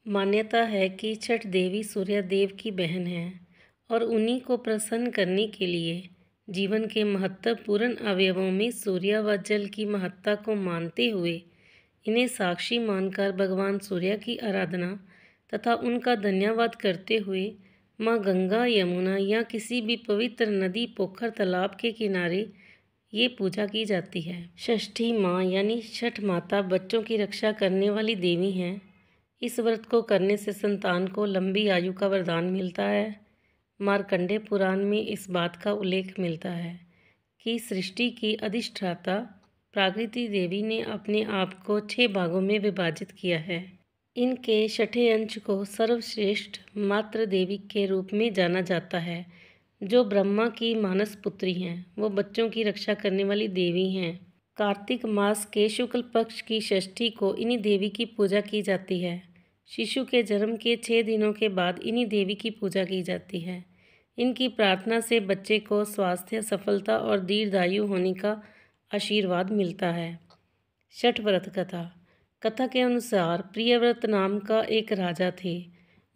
मान्यता है कि छठ देवी सूर्य देव की बहन है और उन्हीं को प्रसन्न करने के लिए जीवन के महत्वपूर्ण अवयवों में सूर्य व जल की महत्ता को मानते हुए इन्हें साक्षी मानकर भगवान सूर्य की आराधना तथा उनका धन्यवाद करते हुए माँ गंगा, यमुना या किसी भी पवित्र नदी, पोखर, तालाब के किनारे ये पूजा की जाती है। षष्ठी माँ यानी छठ माता बच्चों की रक्षा करने वाली देवी हैं। इस व्रत को करने से संतान को लंबी आयु का वरदान मिलता है। मार्कंडेय पुराण में इस बात का उल्लेख मिलता है कि सृष्टि की अधिष्ठाता प्राकृति देवी ने अपने आप को 6 भागों में विभाजित किया है। इनके छठे अंश को सर्वश्रेष्ठ मातृ देवी के रूप में जाना जाता है, जो ब्रह्मा की मानस पुत्री हैं। वो बच्चों की रक्षा करने वाली देवी हैं। कार्तिक मास के शुक्ल पक्ष की षष्ठी को इन्हीं देवी की पूजा की जाती है। शिशु के जन्म के 6 दिनों के बाद इन्हीं देवी की पूजा की जाती है। इनकी प्रार्थना से बच्चे को स्वास्थ्य, सफलता और दीर्घायु होने का आशीर्वाद मिलता है। छठ व्रत कथा। कथा के अनुसार प्रियव्रत नाम का एक राजा थे।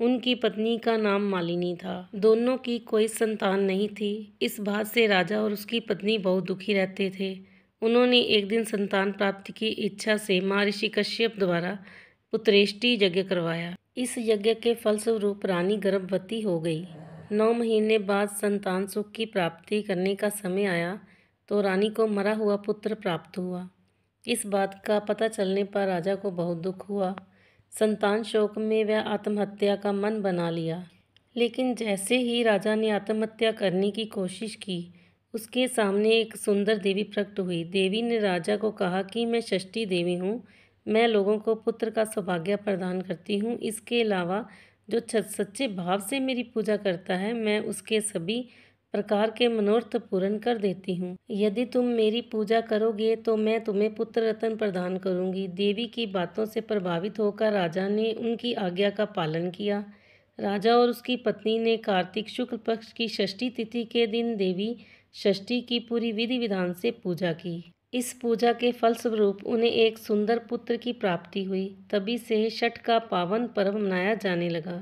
उनकी पत्नी का नाम मालिनी था। दोनों की कोई संतान नहीं थी। इस बात से राजा और उसकी पत्नी बहुत दुखी रहते थे। उन्होंने एक दिन संतान प्राप्ति की इच्छा से महर्षि कश्यप द्वारा पुत्रेष्टि यज्ञ करवाया। इस यज्ञ के फलस्वरूप रानी गर्भवती हो गई। 9 महीने बाद संतान सुख की प्राप्ति करने का समय आया तो रानी को मरा हुआ पुत्र प्राप्त हुआ। इस बात का पता चलने पर राजा को बहुत दुख हुआ। संतान शोक में वह आत्महत्या का मन बना लिया। लेकिन जैसे ही राजा ने आत्महत्या करने की कोशिश की, उसके सामने एक सुंदर देवी प्रकट हुई। देवी ने राजा को कहा कि मैं षष्ठी देवी हूँ। मैं लोगों को पुत्र का सौभाग्य प्रदान करती हूँ। इसके अलावा जो सच्चे भाव से मेरी पूजा करता है, मैं उसके सभी प्रकार के मनोरथ पूर्ण कर देती हूँ। यदि तुम मेरी पूजा करोगे तो मैं तुम्हें पुत्र रत्न प्रदान करूँगी। देवी की बातों से प्रभावित होकर राजा ने उनकी आज्ञा का पालन किया। राजा और उसकी पत्नी ने कार्तिक शुक्ल पक्ष की षष्ठी तिथि के दिन देवी षष्ठी की पूरी विधि विधान से पूजा की। इस पूजा के फलस्वरूप उन्हें एक सुंदर पुत्र की प्राप्ति हुई। तभी से छठ का पावन पर्व मनाया जाने लगा।